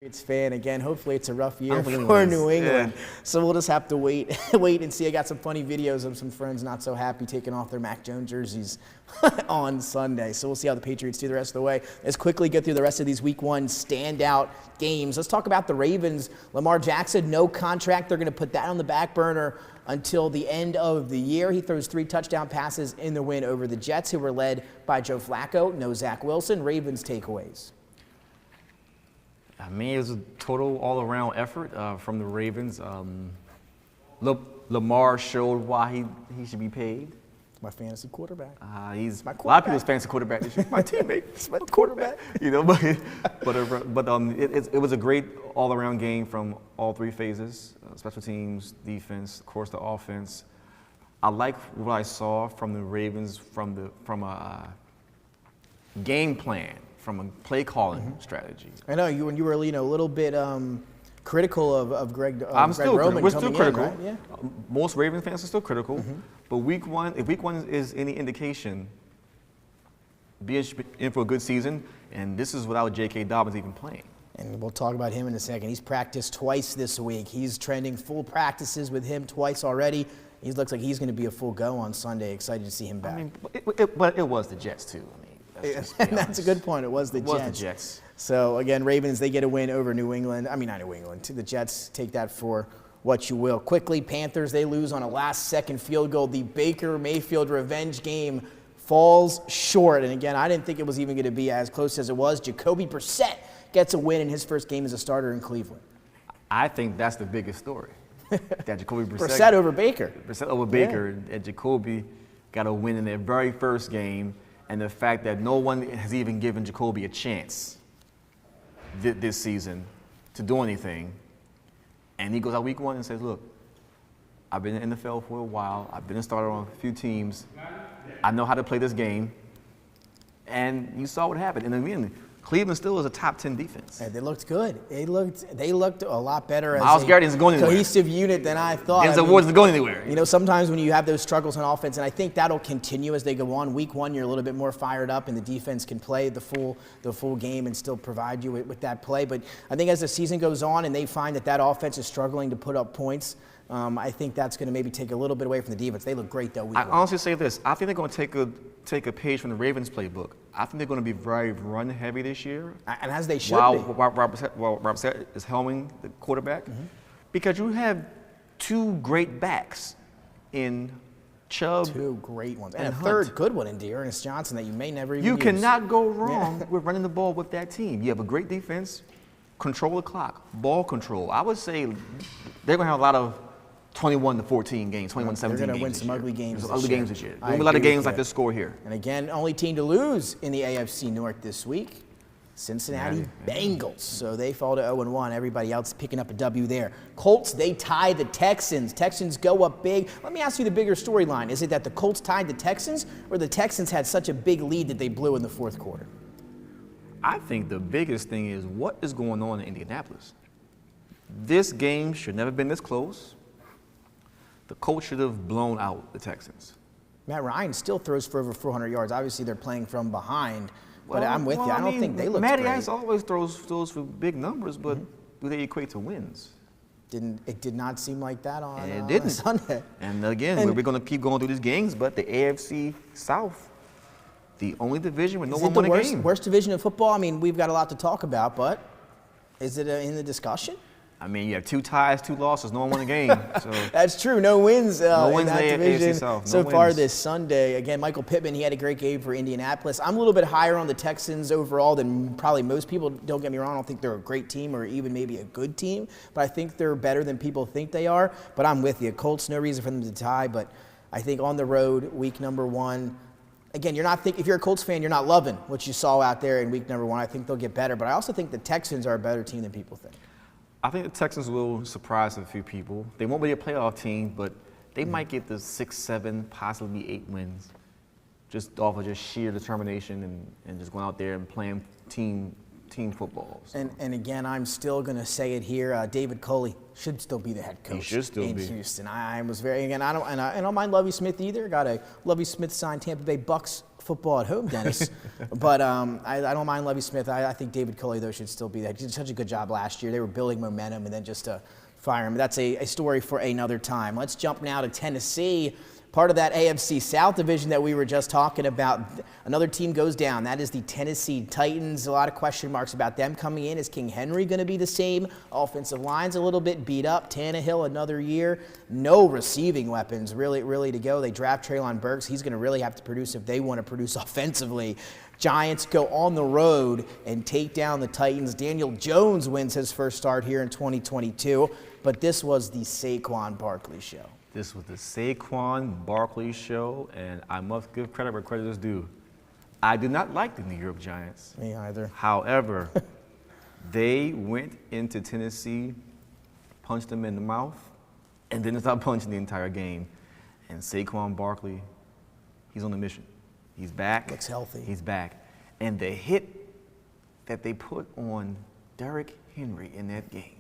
It's fan again. Hopefully it's a rough year for New England. Yeah. So we'll just have to wait and see. I got some funny videos of some friends not so happy taking off their Mac Jones jerseys on Sunday. So we'll see how the Patriots do the rest of the way. Let's quickly get through the rest of these Week 1 standout games. Let's talk about the Ravens. Lamar Jackson, no contract. They're going to put that on the back burner until the end of the year. He throws 3 touchdown passes in the win over the Jets, who were led by Joe Flacco. No Zach Wilson. Ravens takeaways. I mean, it was a total all-around effort from the Ravens. Lamar showed why he should be paid. My fantasy quarterback. He's my a lot of people's fantasy quarterback this year. My teammate, it's my quarterback. You know, but it was a great all-around game from all 3 phases: special teams, defense, of course, the offense. I like what I saw from the Ravens from a game plan, from a play calling strategy. I know you were a little bit critical of Greg. I'm still Roman we're still critical. Right? Yeah. Most Ravens fans are still critical. But if Week 1 is any indication, be in for a good season, and this is without J.K. Dobbins even playing. And we'll talk about him in a second. He's practiced twice this week. He's trending full practices with him twice already. He looks like he's going to be a full go on Sunday. Excited to see him back. I mean, but it was the Jets too. I mean, that's a good point. It was the Jets. So, again, Ravens, they get a win over New England. I mean, not New England. The Jets, take that for what you will. Quickly, Panthers, they lose on a last-second field goal. The Baker Mayfield revenge game falls short. And, again, I didn't think it was even going to be as close as it was. Jacoby Brissett gets a win in his first game as a starter in Cleveland. I think that's the biggest story. That Jacoby Brissett over Baker. Brissett over Baker. Yeah. And Jacoby got a win in their very first game. And the fact that no one has even given Jacoby a chance this season to do anything. And he goes out Week 1 and says, look, I've been in the NFL for a while. I've been a starter on a few teams. I know how to play this game. And you saw what happened. And again, Cleveland still is a top 10 defense. And they looked good. They looked a lot better Myles as Garrett isn't going anywhere. Cohesive unit than I thought. Denzel Ward isn't going anywhere. You know, sometimes when you have those struggles on offense, and I think that'll continue as they go on. Week 1, you're a little bit more fired up, and the defense can play the full game and still provide you with that play. But I think as the season goes on and they find that offense is struggling to put up points, I think that's going to maybe take a little bit away from the defense. They look great, though. I honestly say this. I think they're going to take a page from the Ravens playbook. I think they're going to be very run-heavy this year. And as they should while be. Rob Brissett is helming the quarterback. Because you have 2 great backs in Chubb. 2 great ones. And a Hunt. third good one in Dearness Johnson that you may never even You use. cannot go wrong with running the ball with that team. You have a great defense, control the clock, ball control. I would say they're going to have a lot of 21-14 games, 21-17 games. They're going to win some ugly games. Ugly games this year. There'll be a lot of games like this score here. And again, only team to lose in the AFC North this week, Cincinnati Bengals. So they fall to 0-1. Everybody else picking up a W there. Colts, they tie the Texans. Texans go up big. Let me ask you the bigger storyline. Is it that the Colts tied the Texans, or the Texans had such a big lead that they blew in the fourth quarter? I think the biggest thing is what is going on in Indianapolis. This game should never have been this close. The Colts should have blown out the Texans. Matt Ryan still throws for over 400 yards. Obviously, they're playing from behind, but I'm with you. I don't think they look great. Matty Ice always throws for big numbers, but do they equate to wins? It did not seem like that on didn't. Sunday. And again, we're going to keep going through these games, but the AFC South, the only division where no one won a game. Worst division of football? I mean, we've got a lot to talk about, but is it in the discussion? I mean, you have 2 ties, 2 losses. No one won a game. So. That's true. No wins in that division so far wins. this Sunday. Again, Michael Pittman, he had a great game for Indianapolis. I'm a little bit higher on the Texans overall than probably most people. Don't get me wrong. I don't think they're a great team or even maybe a good team, but I think they're better than people think they are. But I'm with you. Colts, no reason for them to tie, but I think on the road, week number 1, again, if you're a Colts fan, you're not loving what you saw out there in week number 1. I think they'll get better, but I also think the Texans are a better team than people think. I think the Texans will surprise a few people. They won't be a playoff team, but they might get the 6, 7, possibly 8 wins, just off of just sheer determination and just going out there and playing team team football. So. And again, I'm still going to say it here. David Culley should still be the head coach. He should still in be. Houston. I was very again. I don't mind Lovie Smith either. Got a Lovie Smith signed Tampa Bay Bucks football at home, Dennis. But I don't mind Lovie Smith. I think David Culley though should still be there. He did such a good job last year. They were building momentum, and then just to fire him. That's a story for another time. Let's jump now to Tennessee. Part of that AFC South division that we were just talking about. Another team goes down. That is the Tennessee Titans. A lot of question marks about them coming in. Is King Henry going to be the same? Offensive line's a little bit beat up. Tannehill another year. No receiving weapons really to go. They draft Treylon Burks. He's going to really have to produce if they want to produce offensively. Giants go on the road and take down the Titans. Daniel Jones wins his first start here in 2022. But this was the Saquon Barkley show. This was the Saquon Barkley show, and I must give credit where credit is due. I do not like the New York Giants. Me either. However, they went into Tennessee, punched them in the mouth, and then stopped punching the entire game. And Saquon Barkley, he's on a mission. He's back. Looks healthy. He's back. And the hit that they put on Derrick Henry in that game,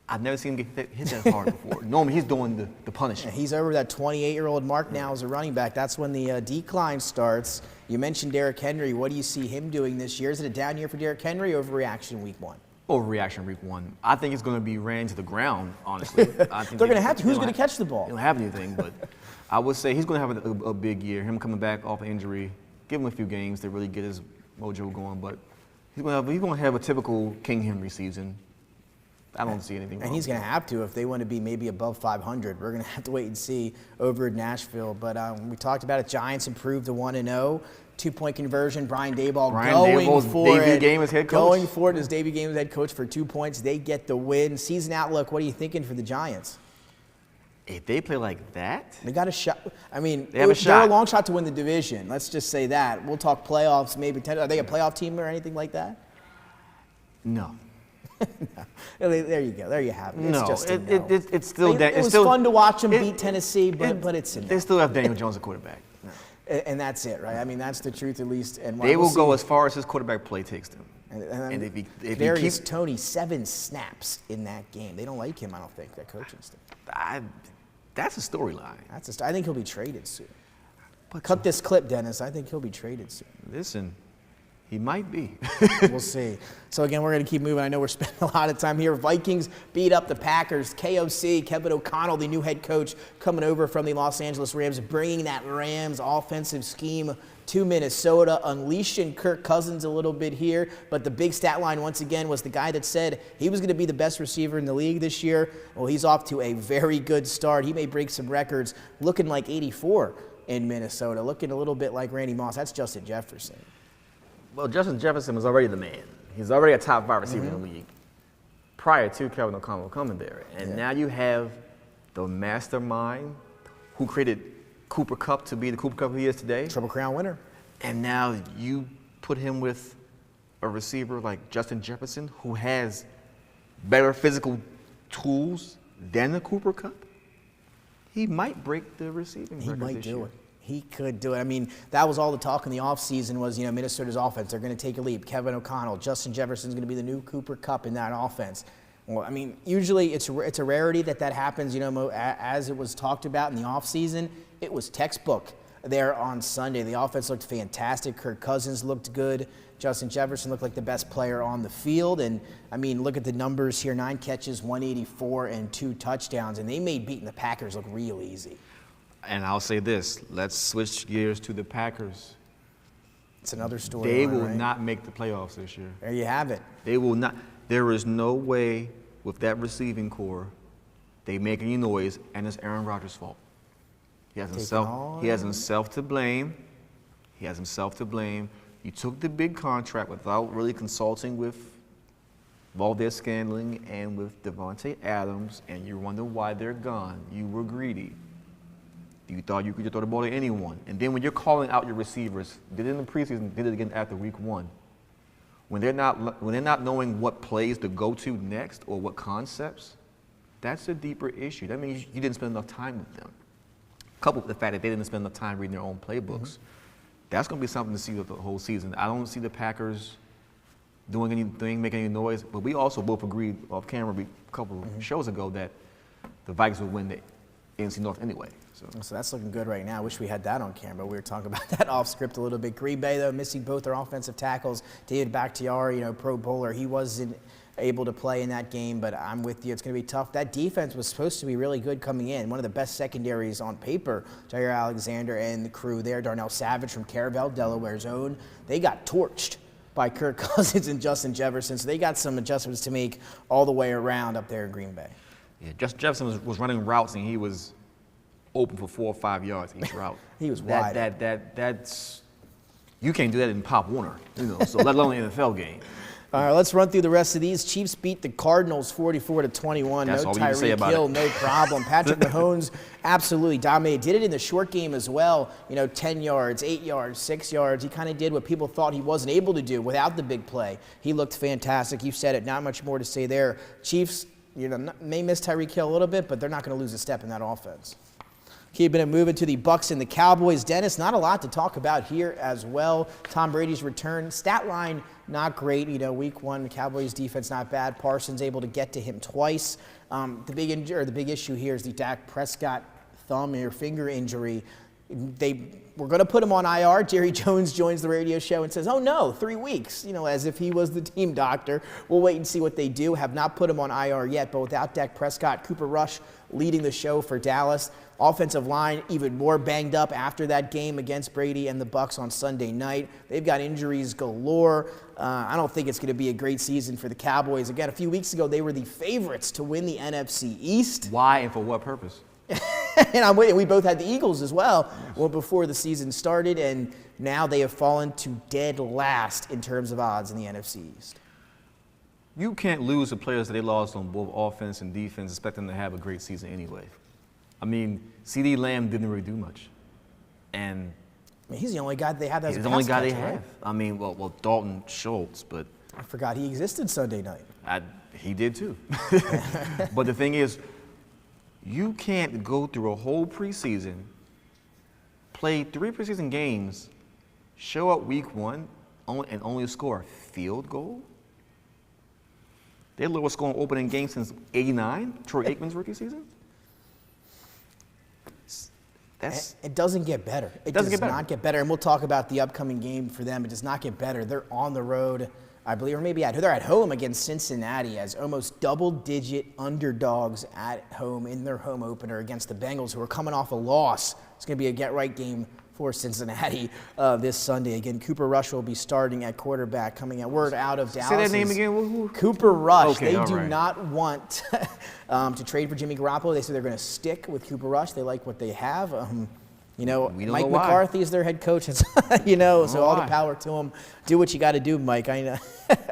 I've never seen him get hit that hard before. Normally, he's doing the punishing. He's over that 28-year-old mark now as a running back. That's when the decline starts. You mentioned Derrick Henry. What do you see him doing this year? Is it a down year for Derrick Henry or overreaction week one? Overreaction week one. I think it's going to be ran to the ground, honestly. I think They're going to have to. Who's going to catch the ball? They don't have anything, but I would say he's going to have a big year. Him coming back off injury, give him a few games to really get his mojo going, but he's going to have a typical King Henry season. I don't see anything wrong. And he's going to have to if they want to be maybe above 500. We're going to have to wait and see over in Nashville. But we talked about it. Giants improved to 1-0. 2-point conversion. Brian Daboll going for it. Debut game as head coach. Going for it as debut game as head coach for 2 points. They get the win. Season outlook, what are you thinking for the Giants? If they play like that, they got a shot. I mean, they're a long shot to win the division. Let's just say that. We'll talk playoffs maybe. Are they a playoff team or anything like that? No. No. There you go. There you have it. It's no, just it's still it was fun to watch them beat Tennessee, but it's a no. They still have Daniel Jones at quarterback. No. And that's it, right? I mean, that's the truth, at least. And they will go as far as his quarterback play takes them. And if there he is Tony, 7 snaps in that game. They don't like him, I don't think, that coaching staff. That's a storyline. I think he'll be traded soon. Cut this clip, Dennis. I think he'll be traded soon. Listen. He might be. We'll see. So, again, we're going to keep moving. I know we're spending a lot of time here. Vikings beat up the Packers. KOC, Kevin O'Connell, the new head coach, coming over from the Los Angeles Rams, bringing that Rams offensive scheme to Minnesota, unleashing Kirk Cousins a little bit here. But the big stat line, once again, was the guy that said he was going to be the best receiver in the league this year. Well, he's off to a very good start. He may break some records, looking like 84 in Minnesota, looking a little bit like Randy Moss. That's Justin Jefferson. Well, Justin Jefferson was already the man. He's already a top 5 receiver in the league prior to Kevin O'Connell coming there. And now you have the mastermind who created Cooper Kupp to be the Cooper Kupp he is today. Triple Crown winner. And now you put him with a receiver like Justin Jefferson who has better physical tools than the Cooper Kupp. He might break the receiving record this year. He might do it. He could do it. I mean, that was all the talk in the offseason was, Minnesota's offense. They're going to take a leap. Kevin O'Connell, Justin Jefferson's going to be the new Cooper Kupp in that offense. Well, I mean, usually it's a rarity that happens, as it was talked about in the offseason. It was textbook there on Sunday. The offense looked fantastic. Kirk Cousins looked good. Justin Jefferson looked like the best player on the field. And, I mean, look at the numbers here. 9 catches, 184, and 2 touchdowns. And they made beating the Packers look real easy. And I'll say this, let's switch gears to the Packers. It's another story. They will not make the playoffs this year. There you have it. They will not. There is no way with that receiving core they make any noise, and it's Aaron Rodgers' fault. He has himself to blame. He has himself to blame. You took the big contract without really consulting with Valdez-Scantling and with Devontae Adams, and you wonder why they're gone. You were greedy. You thought you could just throw the ball to anyone. And then when you're calling out your receivers, did it in the preseason, did it again after week 1. When they're not knowing what plays to go to next or what concepts, that's a deeper issue. That means you didn't spend enough time with them. Coupled with the fact that they didn't spend enough time reading their own playbooks. That's going to be something to see with the whole season. I don't see the Packers doing anything, making any noise. But we also both agreed off camera a couple of shows ago that the Vikings would win the NFC North anyway. So that's looking good right now. I wish we had that on camera. We were talking about that off script a little bit. Green Bay, though, missing both their offensive tackles. David Bakhtiari, Pro Bowler, he wasn't able to play in that game, but I'm with you. It's going to be tough. That defense was supposed to be really good coming in. One of the best secondaries on paper. Jair Alexander and the crew there. Darnell Savage from Caravelle, Delaware's own. They got torched by Kirk Cousins and Justin Jefferson, so they got some adjustments to make all the way around up there in Green Bay. Yeah, Justin Jefferson was running routes, and he was open for 4 or 5 yards each route. He was wide. That's you can't do that in Pop Warner, so let alone an NFL game. All right, let's run through the rest of these. Chiefs beat the Cardinals 44-21. That's no all we need to say Tyreek about Hill, it. no problem. Patrick Mahomes absolutely dominated. Did it in the short game as well. 10 yards, 8 yards, 6 yards. He kind of did what people thought he wasn't able to do without the big play. He looked fantastic. You said it. Not much more to say there. Chiefs, may miss Tyreek Hill a little bit, but they're not going to lose a step in that offense. Keeping it moving to the Bucs and the Cowboys. Dennis, not a lot to talk about here as well. Tom Brady's return. Stat line, not great. Week 1, the Cowboys defense not bad. Parsons able to get to him twice. The big issue here is the Dak Prescott thumb or finger injury. They were going to put him on IR. Jerry Jones joins the radio show and says, oh no, 3 weeks, as if he was the team doctor. We'll wait and see what they do. Have not put him on IR yet, but without Dak Prescott, Cooper Rush leading the show for Dallas. Offensive line even more banged up after that game against Brady and the Bucs on Sunday night. They've got injuries galore. I don't think it's going to be a great season for the Cowboys. Again, a few weeks ago, they were the favorites to win the NFC East. Why and for what purpose? And we both had the Eagles as well before the season started, and now they have fallen to dead last in terms of odds in the NFC East. You can't lose the players that they lost on both offense and defense, expect them to have a great season anyway. I mean, CeeDee Lamb didn't really do much. And he's the only guy they have that's he's the only guy they have. I mean, well, Dalton Schultz, but I forgot he existed Sunday night. He did too. But the thing is, you can't go through a whole preseason, play 3 preseason games, show up week 1, and only score a field goal. Their lowest scoring opening game since '89, Troy Aikman's rookie season. It doesn't get better. It does not get better. And we'll talk about the upcoming game for them. It does not get better. They're on the road, I believe, or maybe they're at home against Cincinnati as almost double-digit underdogs at home in their home opener against the Bengals, who are coming off a loss. It's going to be a get-right game for Cincinnati this Sunday. Again, Cooper Rush will be starting at quarterback, coming out. Word out of Dallas. Say that name again. Who? Cooper Rush. Okay, they do not want to trade for Jimmy Garoppolo. They say they're going to stick with Cooper Rush. They like what they have. Mike McCarthy is their head coach. So all the power to him. Do what you got to do, Mike. I know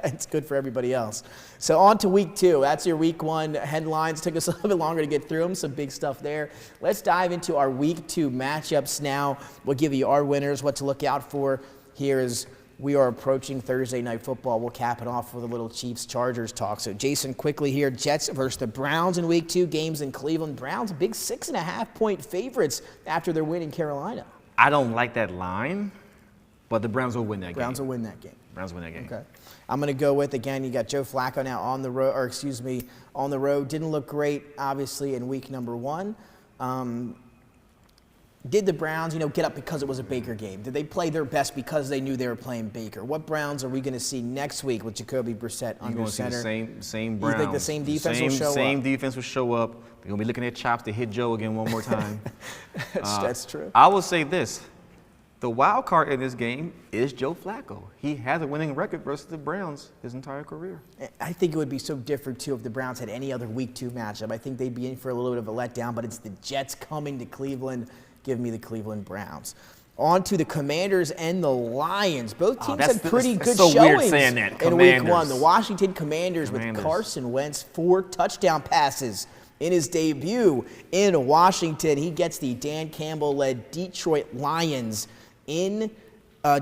it's good for everybody else. So on to week 2. That's your week 1 headlines. Took us a little bit longer to get through them. Some big stuff there. Let's dive into our week 2 matchups now. We'll give you our winners, what to look out for here as we are approaching Thursday Night Football. We'll cap it off with a little Chiefs-Chargers talk. So Jason, quickly here, Jets versus the Browns in week 2. Games in Cleveland. Browns, big 6.5-point favorites after their win in Carolina. I don't like that line, but the Browns will win that game. Browns will win that game. Browns win that game. Okay. I'm going to go with, again, you got Joe Flacco now on the road, Didn't look great, obviously, in week number 1. Did the Browns, get up because it was a Baker game? Did they play their best because they knew they were playing Baker? What Browns are we going to see next week with Jacoby Brissett under center? You're going to see the same Browns. You think the same defense will show up? Same defense will show up. They're going to be looking at chops to hit Joe again one more time. That's true. I will say this. The wild card in this game is Joe Flacco. He has a winning record versus the Browns his entire career. I think it would be so different, too, if the Browns had any other week 2 matchup. I think they'd be in for a little bit of a letdown, but it's the Jets coming to Cleveland. Give me the Cleveland Browns. On to the Commanders and the Lions. Both teams had pretty good so showings weird saying that. in week 1. The Washington Commanders with Carson Wentz, 4 touchdown passes in his debut in Washington. He gets the Dan Campbell-led Detroit Lions in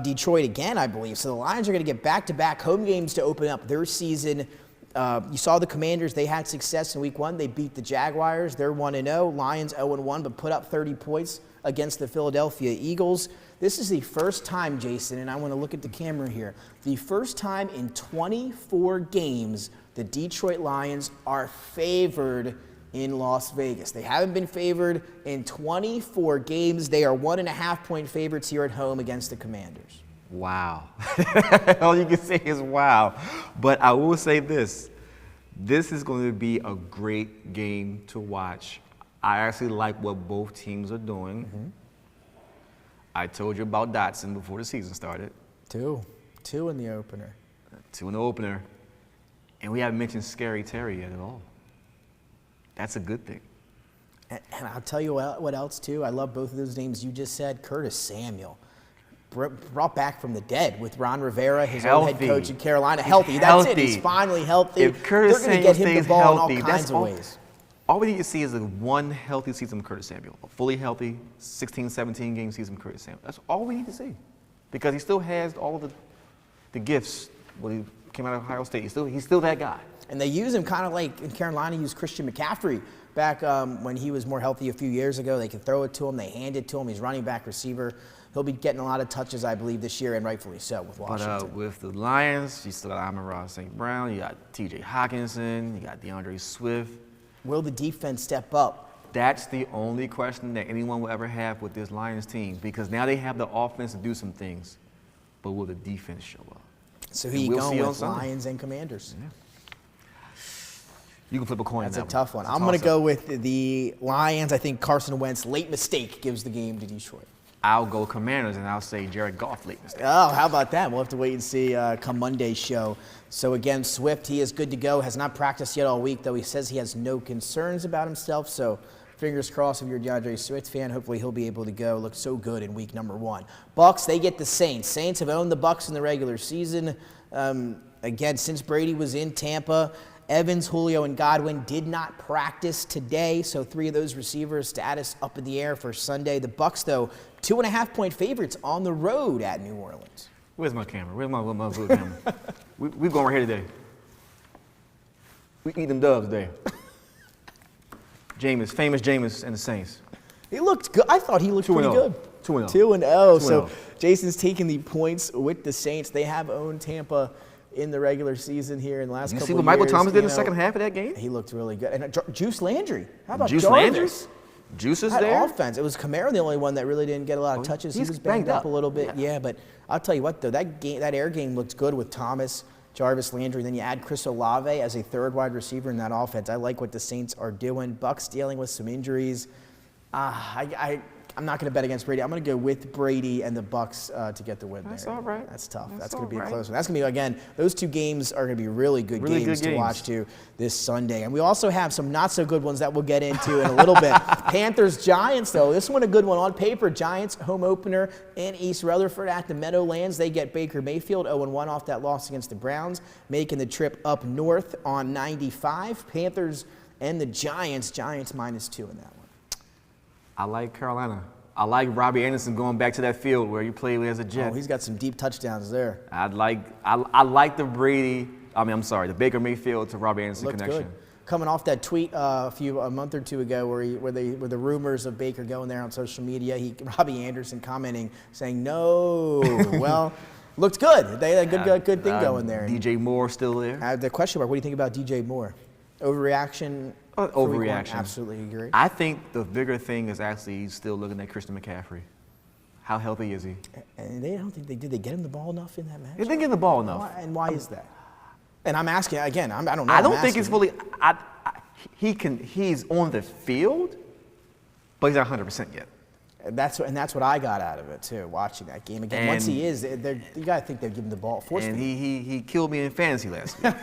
Detroit again, I believe. So the Lions are going to get back-to-back home games to open up their season. You saw the Commanders. They had success in week 1. They beat the Jaguars. They're 1-0. Lions 0-1, but put up 30 points against the Philadelphia Eagles. This is the first time, Jason, and I want to look at the camera here, the first time in 24 games the Detroit Lions are favored in Las Vegas. They haven't been favored in 24 games. They are 1.5-point favorites here at home against the Commanders. Wow. All you can say is wow. But I will say this. This is going to be a great game to watch. I actually like what both teams are doing. Mm-hmm. I told you about Dotson before the season started. Two in the opener. 2 in the opener. And we haven't mentioned Scary Terry yet at all. That's a good thing. And I'll tell you what else, too. I love both of those names you just said. Curtis Samuel, brought back from the dead with Ron Rivera, his old head coach in Carolina. Healthy. That's it. He's finally healthy. If Curtis They're going to get him stays the ball healthy, in all kinds of ways. All we need to see is one healthy season from Curtis Samuel. A fully healthy 16, 17 game season from Curtis Samuel. That's all we need to see. Because he still has all of the gifts when he came out of Ohio State. He's still that guy. And they use him kind of like in Carolina used Christian McCaffrey back when he was more healthy a few years ago. They could throw it to him. They hand it to him. He's running back receiver. He'll be getting a lot of touches, I believe, this year, and rightfully so with Washington. But with the Lions, you still got Amon-Ra St. Brown. You got T.J. Hawkinson. You got DeAndre Swift. Will the defense step up? That's the only question that anyone will ever have with this Lions team, because now they have the offense to do some things, but will the defense show up? So who you going with, Lions and Commanders? Yeah. You can flip a coin. That's a tough one. I'm going to go with the Lions. I think Carson Wentz, late mistake, gives the game to Detroit. I'll go Commanders, and I'll say Jared Goff, late mistake. Oh, how about that? We'll have to wait and see come Monday's show. So, again, Swift, he is good to go. Has not practiced yet all week, though he says he has no concerns about himself. So, fingers crossed if you're a DeAndre Swift fan. Hopefully he'll be able to go. Looked so good in week number 1. Bucs, they get the Saints. Saints have owned the Bucs in the regular season. Again, since Brady was in Tampa, Evans, Julio, and Godwin did not practice today, so 3 of those receivers' status up in the air for Sunday. The Bucs, though, 2.5-point favorites on the road at New Orleans. Where's my camera? Where's my blue camera? We're going right here today. We eat them doves today. Famous Jameis and the Saints. He looked good. I thought he looked pretty good. 2-0. 2-0. So Jason's taking the points with the Saints. They have owned Tampa in the regular season here in the last couple of years. You see what Michael Thomas did in the second half of that game? He looked really good. And Juice Landry. How about Juice Jarvis? Landry? Juice is there? Offense. It was Kamara the only one that really didn't get a lot of touches. He was banged up a little bit. Yeah, but I'll tell you what, though, that air game looked good with Thomas, Jarvis, Landry. Then you add Chris Olave as a third wide receiver in that offense. I like what the Saints are doing. Bucs dealing with some injuries. I'm not going to bet against Brady. I'm going to go with Brady and the Bucs to get the win there. That's all right. That's tough. That's going to be a close one. That's going to be, again, those 2 games are going to be really good games to watch, too, this Sunday. And we also have some not-so-good ones that we'll get into in a little bit. Panthers Giants, though. This one a good one on paper. Giants home opener in East Rutherford at the Meadowlands. They get Baker Mayfield 0-1 off that loss against the Browns, making the trip up north on 95. Panthers and the Giants. Giants -2 in that one. I like Carolina. I like Robbie Anderson going back to that field where he played as a Jet. Oh, he's got some deep touchdowns there. I like the Baker Mayfield to Robbie Anderson connection. Good. Coming off that tweet a month or 2 ago where the rumors of Baker going there on social media, Robbie Anderson commenting saying no. Well, looked good. They had a good thing going there. DJ Moore still there. The question mark. What do you think about DJ Moore? Overreaction? Overreaction. Absolutely agree. I think the bigger thing is actually still looking at Christian McCaffrey. How healthy is he? And I don't think did they get him the ball enough in that match? They didn't get him the ball enough. Why is that? And I'm asking again. I don't know. I don't think it's fully. He's on the field, but he's not 100% yet. And that's what I got out of it too, watching that game again. Once he is, you gotta think they'll give him the ball. And he killed me in fantasy last week.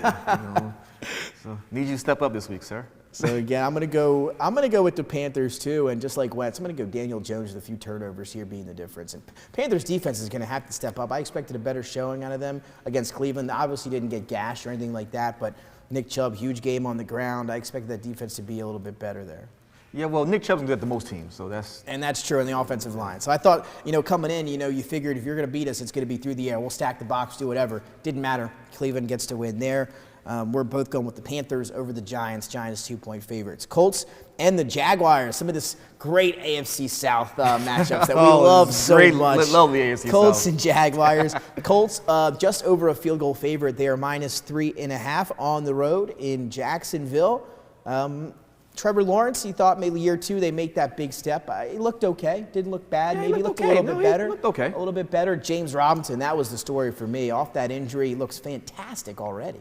So need you to step up this week, sir. So again, I'm gonna go with the Panthers too, and just like Wentz, I'm gonna go Daniel Jones with a few turnovers here being the difference. And Panthers defense is gonna have to step up. I expected a better showing out of them against Cleveland. They obviously didn't get gashed or anything like that, but Nick Chubb, huge game on the ground. I expected that defense to be a little bit better there. Yeah, well, Nick Chubb's good at the most teams, so that's true in the offensive line. So I thought, coming in, you figured if you're going to beat us, it's going to be through the air. We'll stack the box, do whatever. Didn't matter. Cleveland gets to win there. We're both going with the Panthers over the Giants. Giants 2-point favorites. Colts and the Jaguars. Some of this great AFC South matchups that we love so much. Love the AFC Colts South. and Jaguars. The Colts just over a field goal favorite. They are -3.5 on the road in Jacksonville. Trevor Lawrence, he thought maybe year 2 they make that big step. He looked okay. Didn't look bad. Yeah, maybe looked okay. a little bit better. He looked okay. A little bit better. James Robinson, that was the story for me. Off that injury, he looks fantastic already.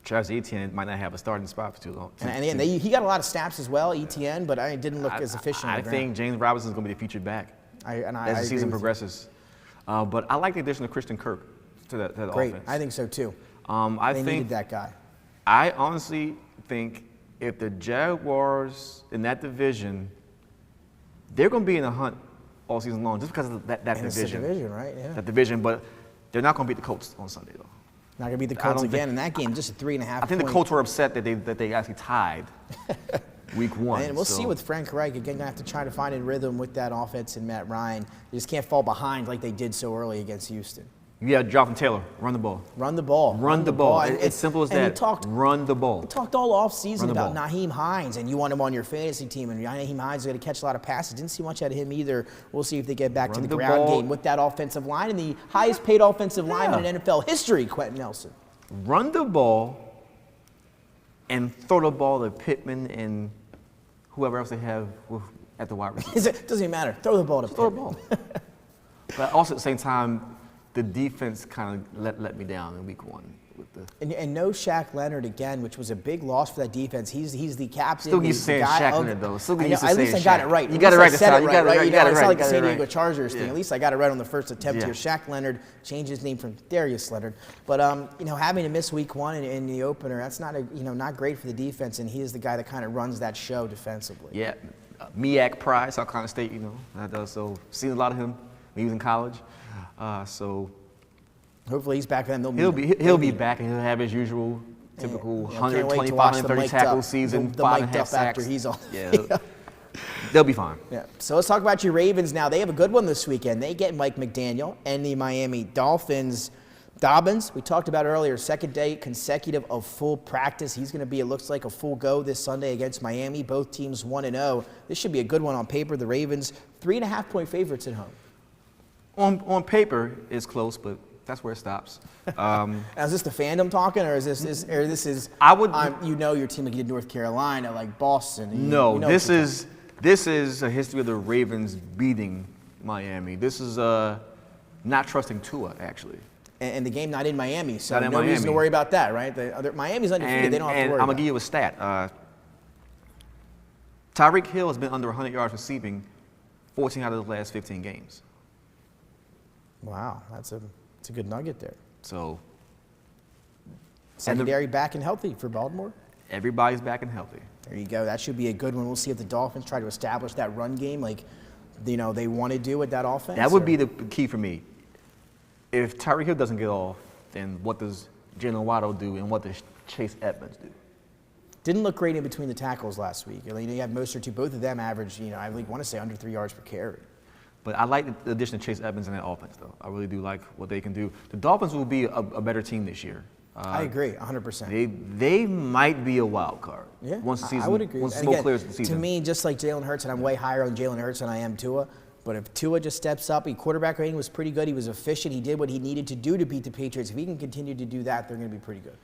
Travis Etienne might not have a starting spot for too long. He got a lot of snaps as well, Etienne, but I didn't look as efficient. I think James Robinson is going to be the featured back as the season progresses. But I like the addition of Christian Kirk to that Great. offense. I think so too. They needed that guy. I honestly think if the Jaguars in that division, they're going to be in the hunt all season long just because of that division. It's the division, right? Yeah. That division, but they're not going to beat the Colts on Sunday though. Not going to beat the Colts again in that game. Just a 3.5. I think the Colts were upset that they actually tied week 1. And we'll see with Frank Reich. Again, going to have to try to find a rhythm with that offense and Matt Ryan. They just can't fall behind like they did so early against Houston. Yeah, Jonathan Taylor, run the ball. Run the ball. Run the ball. And It's simple as that. Run the ball. We talked all offseason about ball. Nyheim Hines, and you want him on your fantasy team, and Nyheim Hines is going to catch a lot of passes. Didn't see much out of him either. We'll see if they get back to the ground game with that offensive line and the highest paid offensive lineman in NFL history, Quentin Nelson. Run the ball and throw the ball to Pittman and whoever else they have at the wide receiver. It doesn't even matter. Throw the ball to Throw the Pittman. ball. But also at the same time, the defense kind of let me down in week 1. And no Shaq Leonard again, which was a big loss for that defense. He's the captain. Still used to saying Shaq Leonard, though. At least I got it right. You got it right this time. You got it right. It's not like the San Diego Chargers thing. Yeah. At least I got it right on the first attempt here. Shaq Leonard changed his name from Darius Leonard. But having to miss week 1 in the opener, that's not great for the defense. And he is the guy that kind of runs that show defensively. Yeah, MEAC Pride, South Carolina State. So seen a lot of him when he was in college. So. Hopefully he's back then. He'll be back and he'll have his usual typical 125, 130 tackle season, 5.5 sacks. After he's on. Yeah, they'll be fine. Yeah. So let's talk about your Ravens now. They have a good one this weekend. They get Mike McDaniel and the Miami Dolphins. Dobbins, we talked about earlier, second day consecutive of full practice. He's going to be, it looks like, a full go this Sunday against Miami. Both teams 1-0. This should be a good one on paper. The Ravens, 3.5-point favorites at home. On paper, it's close, but that's where it stops. Now, is this the fandom talking, or is this is? Your team like you did North Carolina, like Boston. This is a history of the Ravens beating Miami. This is not trusting Tua actually. And the game not in Miami, so not in no reason Miami. to worry about that, right? Miami's undefeated; they don't have to worry. I'm gonna give you a stat. Tyreek Hill has been under 100 yards receiving 14 out of the last 15 games. Wow, that's a good nugget there. So secondary back and healthy for Baltimore. Everybody's back and healthy. There you go. That should be a good one. We'll see if the Dolphins try to establish that run game like they want to do with that offense. That would be the key for me. If Tyreek Hill doesn't get off, then what does Jalen Waddle do and what does Chase Edmonds do? Didn't look great in between the tackles last week. You have Mostert too. Both of them average, I want to say under 3 yards per carry. But I like the addition of Chase Edmonds in that offense, though. I really do like what they can do. The Dolphins will be a better team this year. I agree, 100%. They might be a wild card. Yeah, once the season, I would agree. Once the smoke clears the season. To me, just like Jalen Hurts, and I'm way higher on Jalen Hurts than I am Tua. But if Tua just steps up, his quarterback rating was pretty good. He was efficient. He did what he needed to do to beat the Patriots. If he can continue to do that, they're going to be pretty good.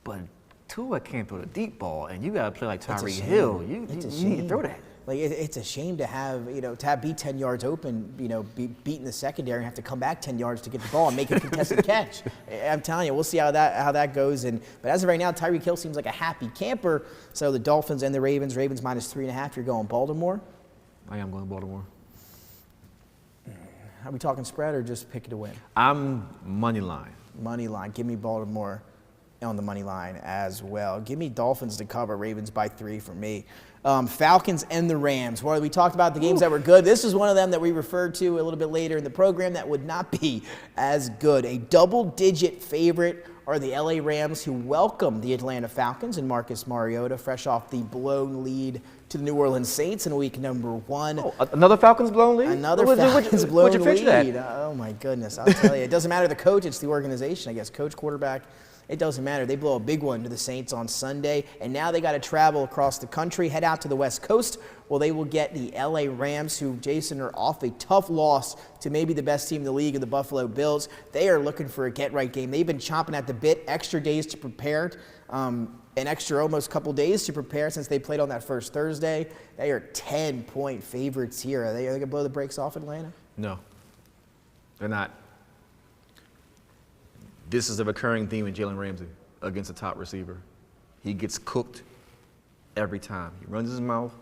But Tua can't throw the deep ball, and you got to play like Tyreek Hill. You need to throw that. Like it's a shame to have be 10 yards open, be beaten the secondary and have to come back 10 yards to get the ball and make a contested catch. I'm telling you, we'll see how that goes. But as of right now, Tyreek Hill seems like a happy camper. So the Dolphins and the Ravens -3.5. You're going Baltimore. I am going Baltimore. Are we talking spread or just pick it to win? I'm money line. Money line. Give me Baltimore on the money line as well. Give me Dolphins to cover, Ravens by 3 for me. Falcons and the Rams. Well, we talked about the games that were good. This is one of them that we referred to a little bit later in the program that would not be as good. A double-digit favorite are the LA Rams, who welcome the Atlanta Falcons and Marcus Mariota, fresh off the blown lead to the New Orleans Saints in week number 1. Oh, another Falcons blown lead? Another Falcons blown What'd you picture lead. that? Oh, my goodness. I'll tell you. It doesn't matter the coach. It's the organization, I guess. Coach, quarterback. It doesn't matter. They blow a big one to the Saints on Sunday, and now they got to travel across the country, head out to the West Coast. Well, they will get the LA Rams, who, Jason, are off a tough loss to maybe the best team in the league, of the Buffalo Bills. They are looking for a get-right game. They've been chomping at the bit, extra days to prepare, an extra almost couple days to prepare since they played on that first Thursday. They are 10-point favorites here. Are they going to blow the brakes off Atlanta? No, they're not. This is a recurring theme in Jalen Ramsey against a top receiver. He gets cooked every time. He runs his mouth.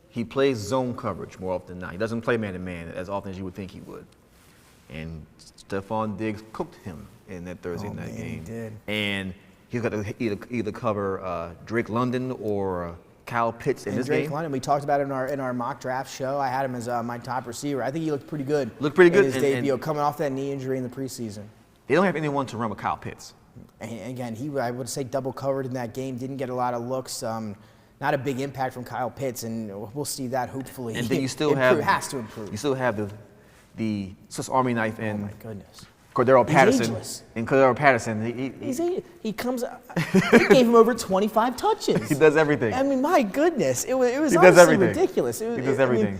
He plays zone coverage more often than not. He doesn't play man-to-man as often as you would think he would. And Stephon Diggs cooked him in that Thursday night game. He did. And he's got to either cover Drake London or Kyle Pitts in this Drake game. London, we talked about it in our mock draft show. I had him as my top receiver. I think he looked pretty good. Looked pretty good in his debut, coming off that knee injury in the preseason. They don't have anyone to run with Kyle Pitts. And again, I would say double covered in that game. Didn't get a lot of looks. Not a big impact from Kyle Pitts, and we'll see that hopefully. And then you still has to improve. You still have the Swiss Army knife in. Oh my goodness. Cordero Patterson. Ageless. And Cordero Patterson, he comes. They gave him over 25 touches. He does everything. I mean, my goodness, it was He honestly does everything. ridiculous. He does everything.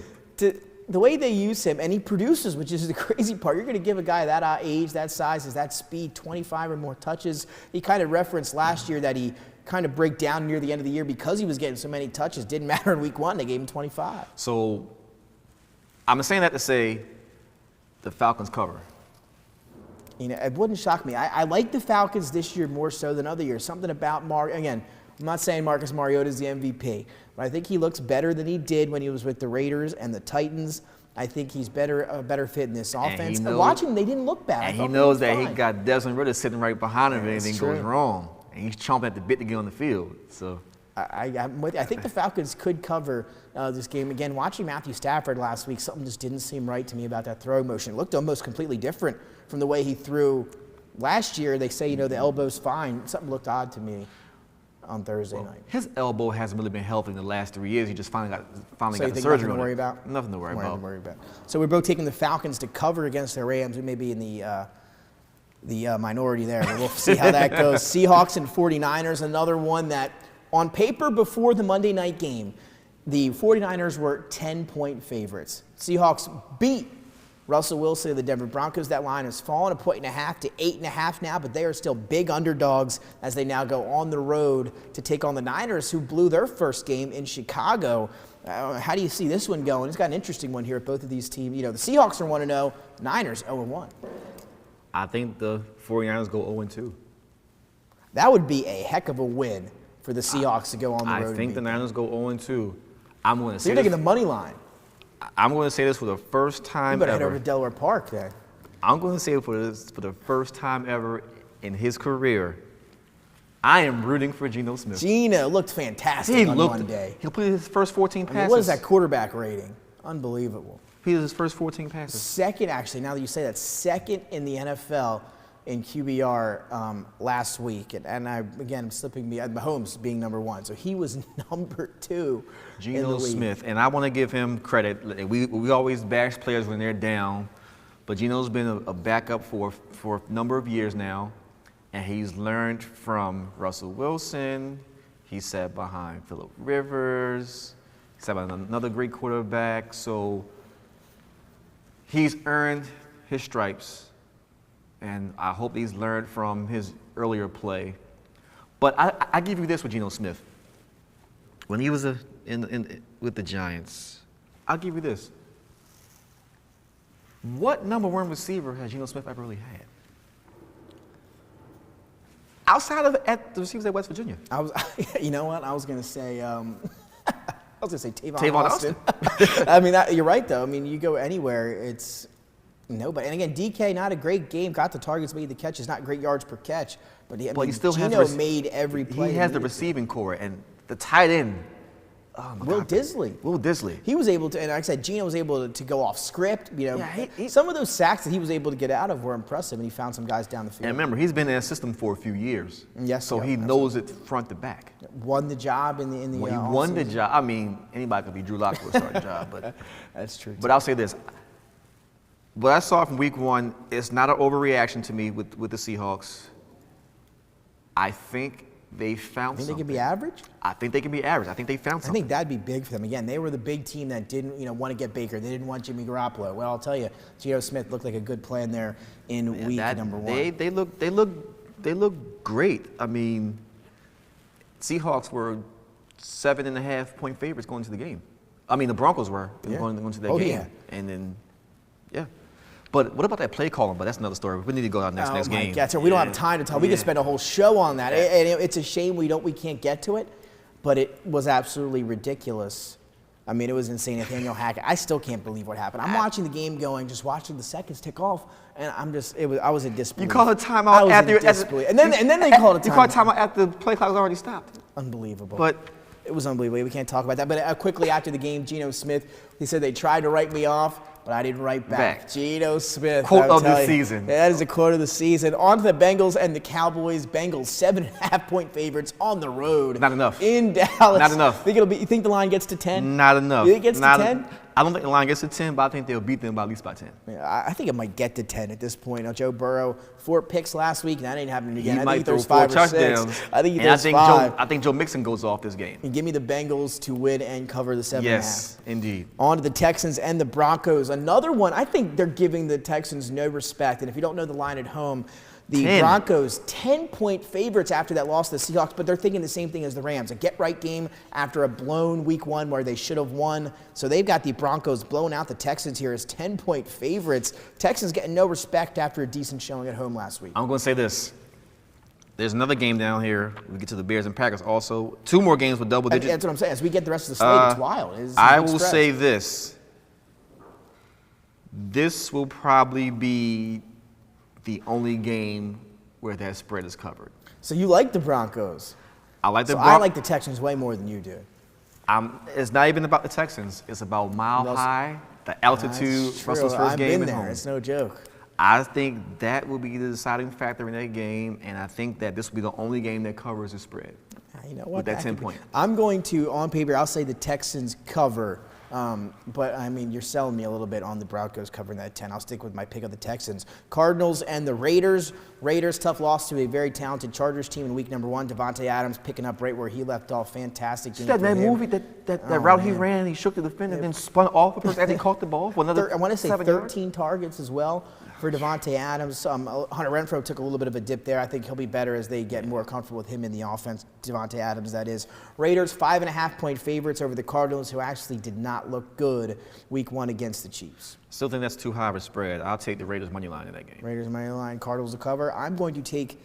The way they use him, and he produces, which is the crazy part. You're going to give a guy that age, that size, that speed, 25 or more touches. He kind of referenced last year that he kind of break down near the end of the year because he was getting so many touches. Didn't matter in week 1. They gave him 25. So I'm saying that to say the Falcons cover. You know, it wouldn't shock me. I like the Falcons this year more so than other years. Something about again, I'm not saying Marcus Mariota is the MVP, but I think he looks better than he did when he was with the Raiders and the Titans. I think he's a better fit in this offense. And watching him, they didn't look bad. And he knows that he got Desmond Ridder sitting right behind him if anything goes wrong. And he's chomping at the bit to get on the field. So I'm with you. I think the Falcons could cover this game. Again, watching Matthew Stafford last week, something just didn't seem right to me about that throw motion. It looked almost completely different from the way he threw last year. They say, the elbow's fine. Something looked odd to me on Thursday night. His elbow hasn't really been healthy in the last 3 years. He just finally got the surgery nothing to on worry it. about? Nothing to worry about. So we're both taking the Falcons to cover against the Rams. We may be in the minority there, but we'll see how that goes. Seahawks and 49ers, another one that on paper before the Monday night game, the 49ers were 10-point favorites. Seahawks beat Russell Wilson of the Denver Broncos. That line has fallen 1.5 to 8.5 now, but they are still big underdogs as they now go on the road to take on the Niners, who blew their first game in Chicago. How do you see this one going? It's got an interesting one here at both of these teams. The Seahawks are 1-0, Niners 0-1. I think the 49ers go 0-2. That would be a heck of a win for the Seahawks to go on the road. I think the Niners go 0-2. I'm going to say you're taking the money line. I'm going to say this for the first time ever. You better ever. head over to Delaware Park then. I'm going to say it for the first time ever in his career. I am rooting for Geno Smith. Geno looked fantastic on Monday. He completed his first 14 passes. What is that quarterback rating? Unbelievable. He was his first 14 passes. Second, actually, now that you say that, second in the NFL in QBR last week. And I'm slipping me, Mahomes being number 1. So he was number 2 Geno Smith. And I want to give him credit. We always bash players when they're down. But Geno's been a backup for a number of years now. And he's learned from Russell Wilson. He sat behind Phillip Rivers. He sat behind another great quarterback. So he's earned his stripes. And I hope he's learned from his earlier play. But I give you this with Geno Smith. When he was with the Giants, I'll give you this. What number 1 receiver has Geno Smith ever really had? Outside of the receivers at West Virginia. You know what? I was going to say, Tavon Austin. I mean, you're right, though. I mean, you go anywhere, it's nobody. And again, DK, not a great game. Got the targets, made the catches, not great yards per catch. But he still Geno made every play. He has the receiving core, and the tight end Oh my Will God. Disley. Will Disley. He was able to, and like I said, Geno was able to go off script. Yeah, Some of those sacks that he was able to get out of were impressive, and he found some guys down the field. And remember, he's been in that system for a few years. Yes, so yeah, he knows it front to back. Won the job in the When he won the job, I mean, anybody could be Drew Lock for a starting job, but that's true. But I'll say this: what I saw from Week 1 is not an overreaction to me with the Seahawks. I think they found Think something. they could be average? I think they can be average. I think they found I something. think that'd be big for them. Again, they were the big team that didn't, want to get Baker. They didn't want Jimmy Garoppolo. Well, I'll tell you, Geno Smith looked like a good plan there in week number 1. They look great. I mean, Seahawks were 7.5-point favorites going into the game. I mean, the Broncos were going into that game. Yeah. And then, yeah. But what about that play calling? But that's another story. We need to go on next game. God, so we don't have time to tell. We could spend a whole show on that. And it's a shame we can't get to it, but it was absolutely ridiculous. I mean, it was insane. Nathaniel Hackett. I still can't believe what happened. I'm watching the game just watching the seconds tick off, and I was in disbelief. You called a timeout after disbelief. And then they called a timeout. You called a timeout after the play clock was already stopped. Unbelievable. But it was unbelievable. We can't talk about that. But quickly after the game, Geno Smith, he said they tried to write me off, but I didn't write back. Geno Smith. Quote of the season. That is a quote of the season. On to the Bengals and the Cowboys. Bengals 7.5-point favorites on the road. Not enough. In Dallas. Not enough. You think the line gets to 10? Not enough. You think it gets to 10? I don't think the line gets to 10, but I think they'll beat them by at least by 10. Yeah, I think it might get to 10 at this point. Now, Joe Burrow, 4 picks last week, and that ain't happening again. He I might think he throw throws 4 5 or touchdowns. 6. I think he throws 5. I think Joe Mixon goes off this game. And give me the Bengals to win and cover the 7.5. Yes, indeed. On to the Texans and the Broncos. Another one, I think they're giving the Texans no respect. And if you don't know the line at home, the 10. Broncos, 10-point favorites after that loss to the Seahawks, but they're thinking the same thing as the Rams. A get-right game after a blown week 1 where they should have won. So they've got the Broncos blowing out the Texans here as 10-point favorites. Texans getting no respect after a decent showing at home last week. I'm going to say this. There's another game down here. We get to the Bears and Packers also. 2 more games with double digits. That's what I'm saying. As we get the rest of the slate, it's wild. I will say this. This will probably be the only game where that spread is covered. So you like the Broncos? I like the I like the Texans way more than you do. It's not even about the Texans. It's about Mile High, the altitude, Russell's first game at home. It's no joke. I think that will be the deciding factor in that game, and I think that this will be the only game that covers the spread. You know what? With that 10-point. I'm going to, on paper, I'll say the Texans cover. But, I mean, you're selling me a little bit on the Broncos covering that 10. I'll stick with my pick of the Texans. Cardinals and the Raiders. Raiders, tough loss to a very talented Chargers team in week number 1. Devontae Adams picking up right where he left off. Fantastic game. That movie, that route he ran, he shook the defender and then spun off a person after he caught the ball for another I want to say 7 13 yards. targets as well for Devontae Adams. Hunter Renfrow took a little bit of a dip there. I think he'll be better as they get more comfortable with him in the offense. Devontae Adams, that is. Raiders, 5.5-point favorites over the Cardinals, who actually did not look good week 1 against the Chiefs. Still think that's too high of a spread. I'll take the Raiders money line in that game. Raiders money line, Cardinals to cover. I'm going to take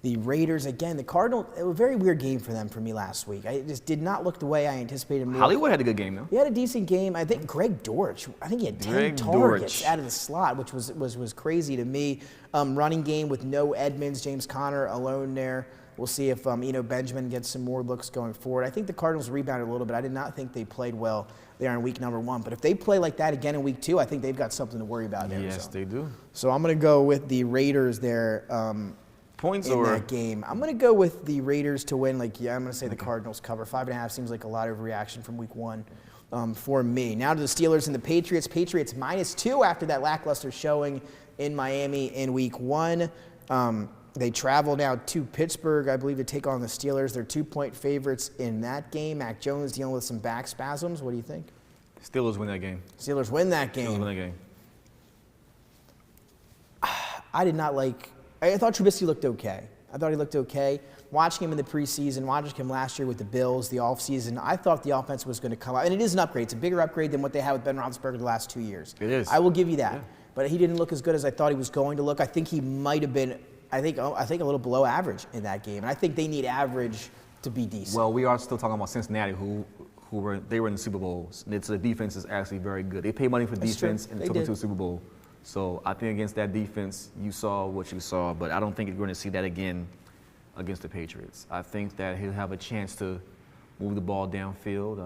the Raiders again. The Cardinals, it was a very weird game for them for me last week. It just did not look the way I anticipated. Hollywood had a good game, though. He had a decent game. I think Greg Dortch, he had 10 targets out of the slot, which was crazy to me. Running game with no Edmonds, James Conner alone there. We'll see if Benjamin gets some more looks going forward. I think the Cardinals rebounded a little bit. I did not think they played well there in week number 1. But if they play like that again in week 2, I think they've got something to worry about in Arizona. Yes, they do. So I'm going to go with the Raiders there. Points in that game. I'm going to go with the Raiders to win. I'm going to say the Cardinals cover. 5.5 seems like a lot of reaction from week 1 for me. Now to the Steelers and the Patriots. Patriots -2 after that lackluster showing in Miami in week 1. They travel now to Pittsburgh, I believe, to take on the Steelers. They're 2-point favorites in that game. Mac Jones dealing with some back spasms. What do you think? Steelers win that game. Steelers win that game. Steelers win that game. I did not like – I thought Trubisky looked okay. I thought he looked okay. Watching him in the preseason, watching him last year with the Bills, the offseason, I thought the offense was going to come out. And it is an upgrade. It's a bigger upgrade than what they had with Ben Roethlisberger the last 2 years. It is. I will give you that. Yeah. But he didn't look as good as I thought he was going to look. I think he might have been – I think a little below average in that game. And I think they need average to be decent. Well, we are still talking about Cincinnati, who were in the Super Bowl. So the defense is actually very good. They pay money for defense and took them to the Super Bowl. So I think against that defense, you saw what you saw. But I don't think you're going to see that again against the Patriots. I think that he'll have a chance to move the ball downfield.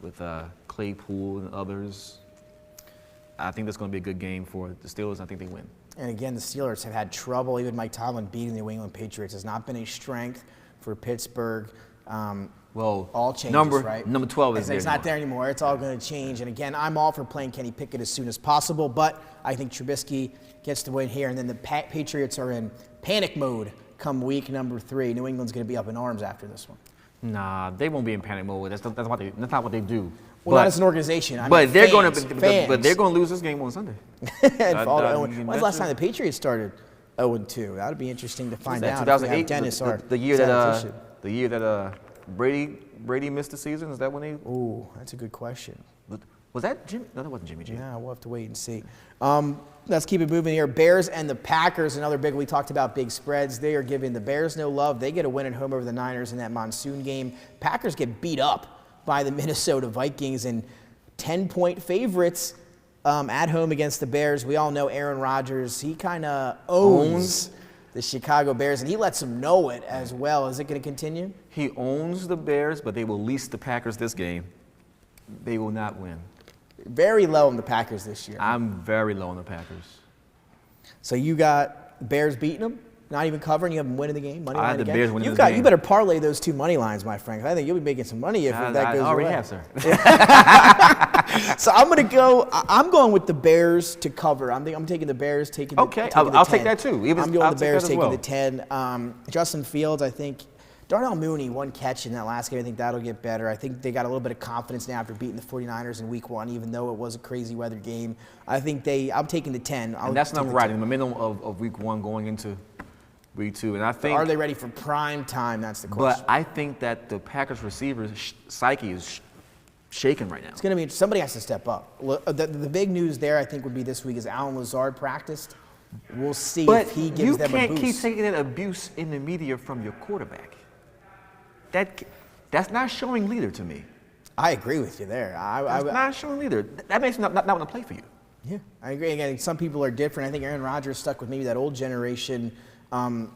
with Claypool and others. I think that's going to be a good game for the Steelers. I think they win. And again, the Steelers have had trouble. Even Mike Tomlin beating the New England Patriots has not been a strength for Pittsburgh. Well, all changes, right? Number 12 is there. It's not there anymore. It's all going to change. And again, I'm all for playing Kenny Pickett as soon as possible, but I think Trubisky gets the win here. And then the Patriots are in panic mode come week number 3. New England's going to be up in arms after this one. Nah, they won't be in panic mode. That's not what they do. Well, not as an organization. But they're going to lose this game on Sunday. When's the last time the Patriots started 0-2? That would be interesting to find out. 2008, Dennis, the year that Brady missed the season. Is that when they? Ooh, that's a good question. Was that Jimmy? No, that wasn't Jimmy G. Yeah, we'll have to wait and see. Let's keep it moving here. Bears and the Packers, another big. We talked about big spreads. They are giving the Bears no love. They get a win at home over the Niners in that monsoon game. Packers get beat up by the Minnesota Vikings and 10-point favorites at home against the Bears. We all know Aaron Rodgers. He kind of owns the Chicago Bears, and he lets them know it as well. Is it going to continue? He owns the Bears, but they will lease the Packers this game. They will not win. Very low on the Packers this year. I'm very low on the Packers. So you got Bears beating them? Not even covering, you have them winning the game. Money line I had the again. Bears winning the game. You better parlay those 2 money lines, my friend. I think you'll be making some money if that goes I already away. have, sir. So I'm going with the Bears to cover. I'm taking the Bears. I'll take that too. I'm going with the Bears taking the 10. Justin Fields, I think. Darnell Mooney, 1 catch in that last game. I think that'll get better. I think they got a little bit of confidence now after beating the 49ers in week 1, even though it was a crazy weather game. I'm taking the 10. And that's not right. In the middle of week 1 going into week 2. And I think. Are they ready for prime time? That's the question. But I think that the Packers receivers' psyche is shaking right now. It's going to be, somebody has to step up. The big news there, I think, would be this week is Alan Lazard practiced. We'll see if he gives them a boost. But you can't keep taking that abuse in the media from your quarterback. That's not showing leader to me. I agree with you there. That's not showing leader. That makes him not want to play for you. Yeah, I agree. Again, some people are different. I think Aaron Rodgers stuck with maybe that old generation. And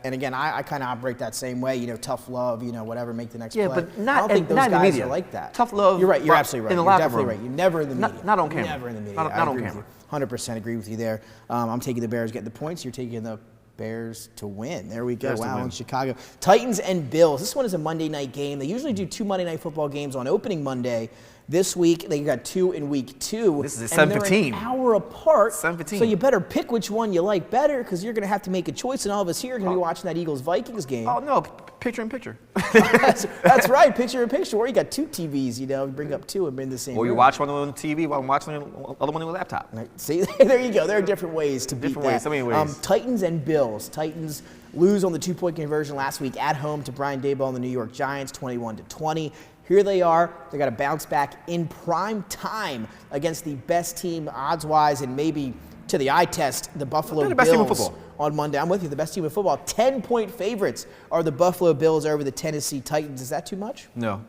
again, I kind of operate that same way. Tough love. Whatever, make the next play. Yeah, but not I don't think those not guys in the media. are like that. Tough love. You're right. You're absolutely right. In the You're locker definitely room. right. You're never in the media. Not on camera. Never in the media. Not on camera. 100% agree with you there. I'm taking the Bears getting the points. You're taking the Bears to win. There we go. Wow, in Chicago. Titans and Bills. This one is a Monday night game. They usually do 2 Monday night football games on opening Monday. This week, they got 2 in week 2. This is at 7:15. They're an hour apart. 7:15. So you better pick which one you like better because you're going to have to make a choice, and all of us here are going to be watching that Eagles-Vikings game. Oh, no. Picture in picture. That's right. Picture in picture. Or you got 2 TVs, bring up 2 and be in the same Or you room. watch one on the TV while I'm watching the other one on the laptop. Right. See, there you go. There are different ways to beat that. So many ways. Titans and Bills. Titans lose on the 2-point conversion last week at home to Brian Daboll and the New York Giants, 21-20. Here they are. They got to bounce back in prime time against the best team odds-wise and maybe to the eye test, the Buffalo Bills on Monday. I'm with you. The best team in football. 10-point favorites are the Buffalo Bills over the Tennessee Titans. Is that too much? No,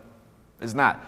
it's not.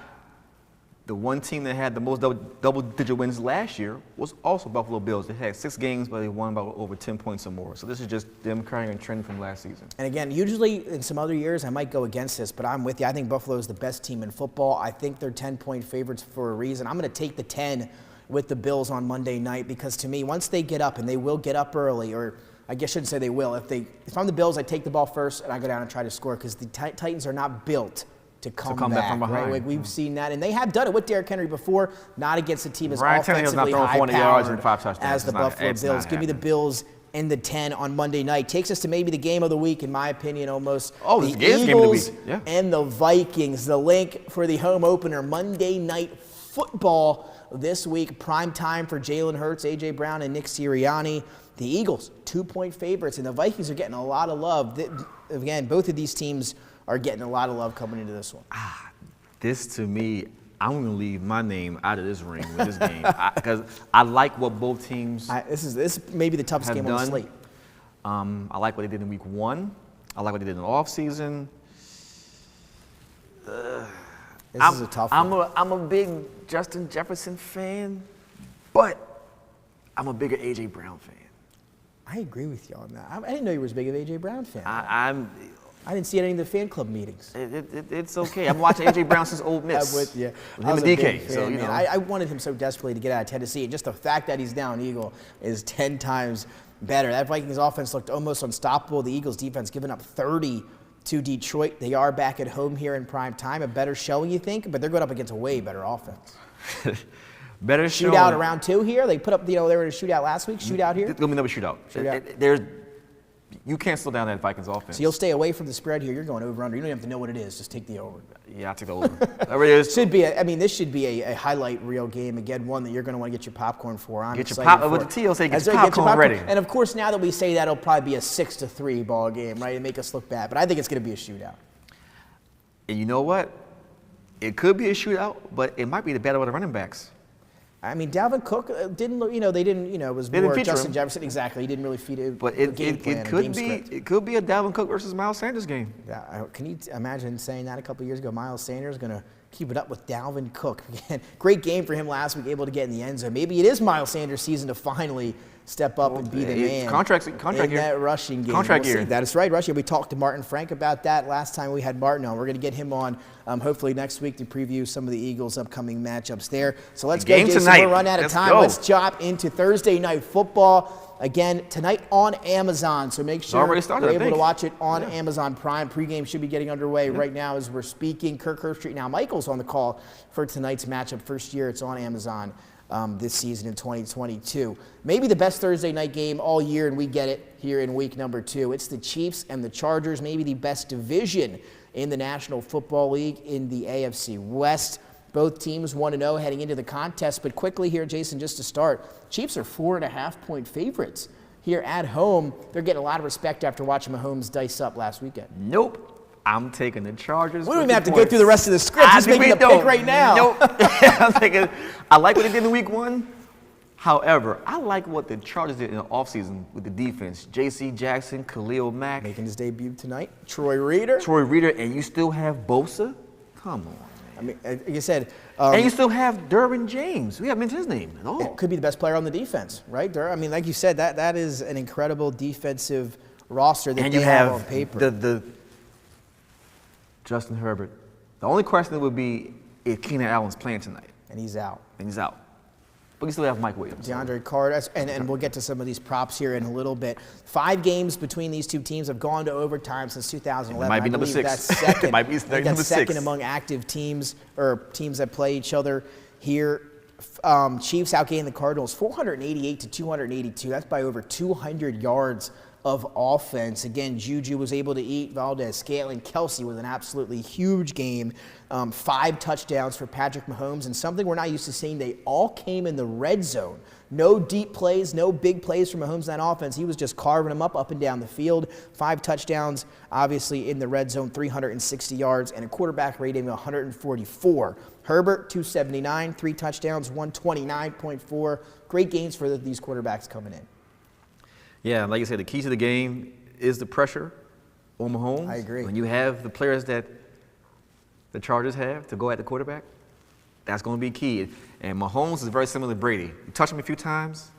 The one team that had the most double-digit wins last year was also Buffalo Bills. They had 6 games, but they won by over 10 points or more. So this is just them carrying a trend from last season. And again, usually in some other years, I might go against this, but I'm with you. I think Buffalo is the best team in football. I think they're 10-point favorites for a reason. I'm going to take the 10 with the Bills on Monday night because to me, once they get up, and they will get up early, or I guess I shouldn't say they will. If I'm the Bills, I take the ball first and I go down and try to score because the Titans are not built to come back from behind. Right? We've seen that, and they have done it with Derrick Henry before, not against a team as offensively high-powered 400 yards and 5 touchdowns. as the Buffalo Bills. Give me the Bills in the 10 on Monday night. Takes us to maybe the game of the week, in my opinion, almost. Oh, the Eagles game of the week. Yeah. And the Vikings. The link for the home opener, Monday Night Football this week. Prime time for Jalen Hurts, A.J. Brown, and Nick Sirianni. The Eagles, 2-point favorites, and the Vikings are getting a lot of love. Again, both of these teams are getting a lot of love coming into this one. This, to me, I'm going to leave my name out of this ring with this game because I like what both teams This may be the toughest game on the slate. I like what they did in week 1. I like what they did in the offseason. This is a tough one. I'm a big Justin Jefferson fan, but I'm a bigger A.J. Brown fan. I agree with you on that. I didn't know you were as big of an A.J. Brown fan. I didn't see any of the fan club meetings. It's okay. I'm watching A.J. Brown since Ole Miss. I'm with you. With him and DK. Fan, so, you know. I wanted him so desperately to get out of Tennessee. And just the fact that he's now an Eagle is 10 times better. That Vikings offense looked almost unstoppable. The Eagles defense giving up 30 to Detroit. They are back at home here in prime time. A better showing, you think? But they're going up against a way better offense. Better shootout around 2 here. They put up, they were in a shootout last week. Shootout here. It's going to be another shootout. You can't slow down that Vikings offense. So you'll stay away from the spread here. You're going over/under. You don't have to know what it is. Just take the over. Yeah, I'll take the over. Whatever it is. This should be a highlight reel game. Again, one that you're going to want to get your popcorn for. Get your popcorn ready. And of course, now that we say that, it'll probably be a 6-3 ball game, right? And make us look bad. But I think it's going to be a shootout. And you know what? It could be a shootout, but it might be the battle of the running backs. I mean, Dalvin Cook didn't look, it was more Justin Jefferson. Exactly. He didn't really feed it. But it could be a Dalvin Cook versus Miles Sanders game. Yeah, can you imagine saying that a couple of years ago? Miles Sanders going to keep it up with Dalvin Cook. Again, great game for him last week, able to get in the end zone. Maybe it is Miles Sanders' season to finally step up and be the man. Contract in year. That rushing game. Contract year. That is right, rushing. We talked to Martin Frank about that last time we had Martin on. We're going to get him on hopefully next week to preview some of the Eagles' upcoming matchups there. So let's go, Jason. Tonight. We're running out of time. Let's jump into Thursday Night Football. Again, tonight on Amazon, so make sure you're able to watch it on Amazon Prime. Pregame should be getting underway right now as we're speaking. Kirk Herbstreit, now Michael's on the call for tonight's matchup. First year it's on Amazon this season in 2022. Maybe the best Thursday night game all year, and we get it here in week number 2. It's the Chiefs and the Chargers, maybe the best division in the National Football League in the AFC West. Both teams 1-0 heading into the contest. But quickly here, Jason, just to start, Chiefs are 4.5-point favorites here at home. They're getting a lot of respect after watching Mahomes dice up last weekend. Nope. I'm taking the Chargers. We don't even have to go through the rest of the script. Just making a pick right now. Nope. I like what they did in week 1. However, I like what the Chargers did in the offseason with the defense. J.C. Jackson, Khalil Mack. Making his debut tonight. Troy Reader, and you still have Bosa? Come on. I mean, like I said. And you still have Derwin James. We haven't mentioned his name at all. It could be the best player on the defense, right? I mean, like you said, that is an incredible defensive roster that they have on paper. The Justin Herbert. The only question would be if Keenan Allen's playing tonight. And he's out. But you still have Mike Williams. DeAndre Carter, and we'll get to some of these props here in a little bit. 5 games between these two teams have gone to overtime since 2011. It might be number 6. That's second. It might be number 6. Second among active teams or teams that play each other here. Chiefs outgained the Cardinals 488 to 282. That's by over 200 yards of offense. Again, Juju was able to eat. Valdez-Scantling, Kelsey with an absolutely huge game. 5 touchdowns for Patrick Mahomes, and something we're not used to seeing, they all came in the red zone. No deep plays, no big plays from Mahomes on offense. He was just carving them up and down the field. 5 touchdowns, obviously in the red zone, 360 yards, and a quarterback rating of 144. Herbert, 279, 3 touchdowns, 129.4. Great games for these quarterbacks coming in. Yeah, like I said, the key to the game is the pressure on Mahomes. I agree. When you have the players that the Chargers have to go at the quarterback, that's going to be key. And Mahomes is very similar to Brady. You touch him a few times,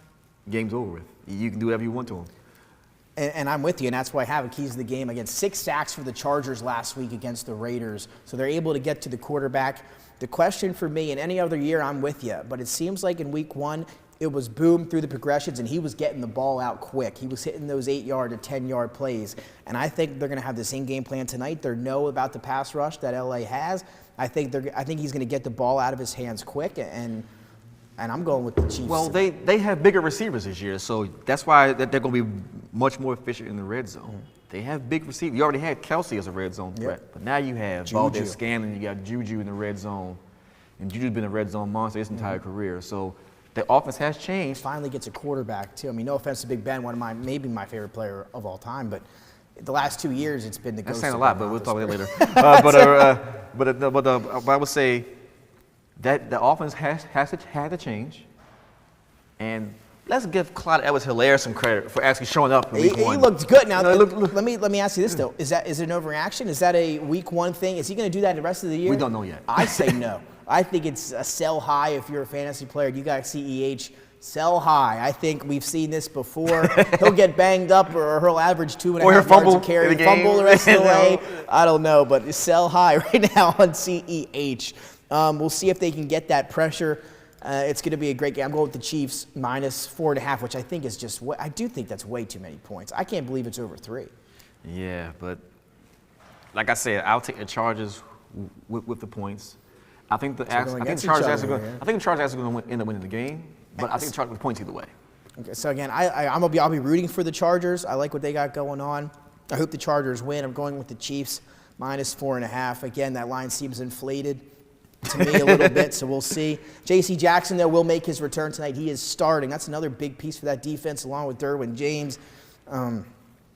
game's over with. You can do whatever you want to him. And I'm with you, and that's why I have a keys to the game. Again, 6 sacks for the Chargers last week against the Raiders. So they're able to get to the quarterback. The question for me, in any other year, I'm with you. But it seems like in week 1, it was boom through the progressions, and he was getting the ball out quick. He was hitting those 8-yard to 10-yard plays. And I think they're going to have the same game plan tonight. They know about the pass rush that LA has. I think he's going to get the ball out of his hands quick, and I'm going with the Chiefs. Well, they have bigger receivers this year, so that's why they're going to be much more efficient in the red zone. Mm-hmm. They have big receivers. You already had Kelsey as a red zone threat, but now you have Valdez-Scantling, you got Juju in the red zone, and Juju's been a red zone monster his entire career. So the offense has changed. Finally gets a quarterback, too. I mean, no offense to Big Ben, maybe my favorite player of all time, but the last 2 years it's been the ghost. That's saying a lot, but we'll talk about that later. But I would say that the offense had to change, and let's give Clyde Edwards-Helaire some credit for actually showing up in week 1. He looked good. Now, let me ask you this, though. Is it an overreaction? Is that a week 1 thing? Is he going to do that the rest of the year? We don't know yet. I say no. I think it's a sell high if you're a fantasy player. You got CEH Sell high. I think we've seen this before. He'll get banged up or he'll average 2.5 Or he'll yards fumble a carry. in the Fumble game. the rest of the way. I don't know, but sell high right now on CEH. We'll see if they can get that pressure. It's going to be a great game. I'm going with the Chiefs minus 4.5, which I think is just I do think that's way too many points. I can't believe it's over 3. Yeah, but like I said, I'll take the Chargers with the points. I think the Chargers actually going to end up winning the game, but I think the Chargers with points either way. Okay, so again, I'll be rooting for the Chargers. I like what they got going on. I hope the Chargers win. I'm going with the Chiefs minus 4.5. Again, that line seems inflated to me a little bit, so we'll see. J.C. Jackson, though, will make his return tonight. He is starting. That's another big piece for that defense, along with Derwin James.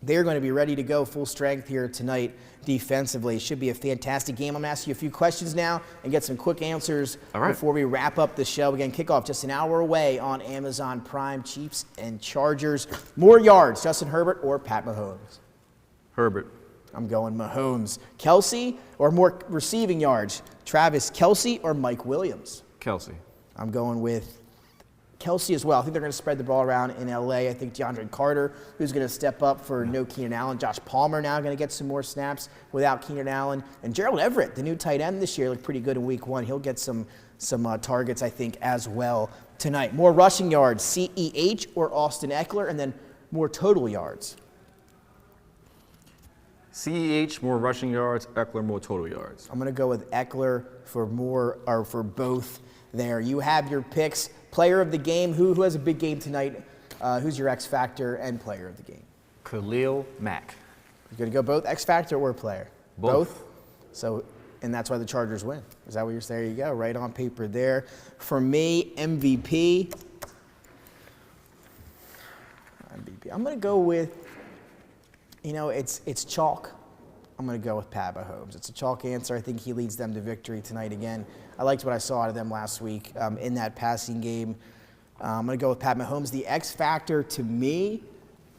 They're going to be ready to go full strength here tonight defensively. It should be a fantastic game. I'm going to ask you a few questions now and get some quick answers before we wrap up the show. Again, kickoff just an hour away on Amazon Prime. Chiefs and Chargers. More yards, Justin Herbert or Pat Mahomes? Herbert. I'm going Mahomes. Kelsey or more receiving yards? Travis Kelsey or Mike Williams? Kelsey. I'm going with Kelsey as well. I think they're going to spread the ball around in L.A. I think DeAndre Carter, who's going to step up for no Keenan Allen. Josh Palmer now going to get some more snaps without Keenan Allen. And Gerald Everett, the new tight end this year, looked pretty good in week 1. He'll get some targets, I think, as well tonight. More rushing yards, CEH or Austin Eckler, and then more total yards. CEH, more rushing yards. Eckler, more total yards. I'm going to go with Eckler for both there. You have your picks. Player of the game, who has a big game tonight? Who's your X Factor and player of the game? Khalil Mack. You're going to go both X Factor or player? Both. So, and that's why the Chargers win. Is that what you're saying? There you go, right on paper there. For me, MVP. I'm going to go with, it's chalk. I'm going to go with Pat Mahomes. It's a chalk answer. I think he leads them to victory tonight again. I liked what I saw out of them last week in that passing game. I'm going to go with Pat Mahomes. The X factor to me,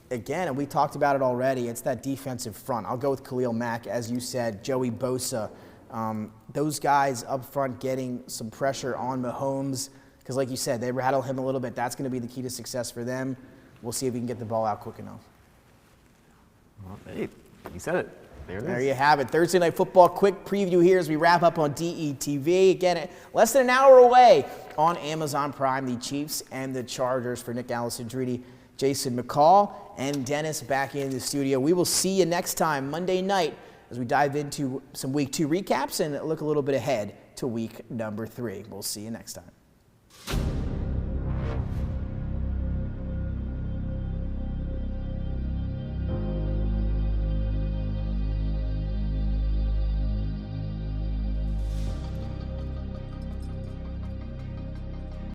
again, and we talked about it already, it's that defensive front. I'll go with Khalil Mack, as you said, Joey Bosa. Those guys up front getting some pressure on Mahomes because, like you said, they rattle him a little bit. That's going to be the key to success for them. We'll see if we can get the ball out quick enough. Well, hey, you said it. There you have it. Thursday Night Football, quick preview here as we wrap up on DETV. Again, less than an hour away on Amazon Prime, the Chiefs and the Chargers. For Nick Alessandrini, Jason McCall, and Dennis back in the studio. We will see you next time, Monday night, as we dive into some Week 2 recaps and look a little bit ahead to Week number 3. We'll see you next time.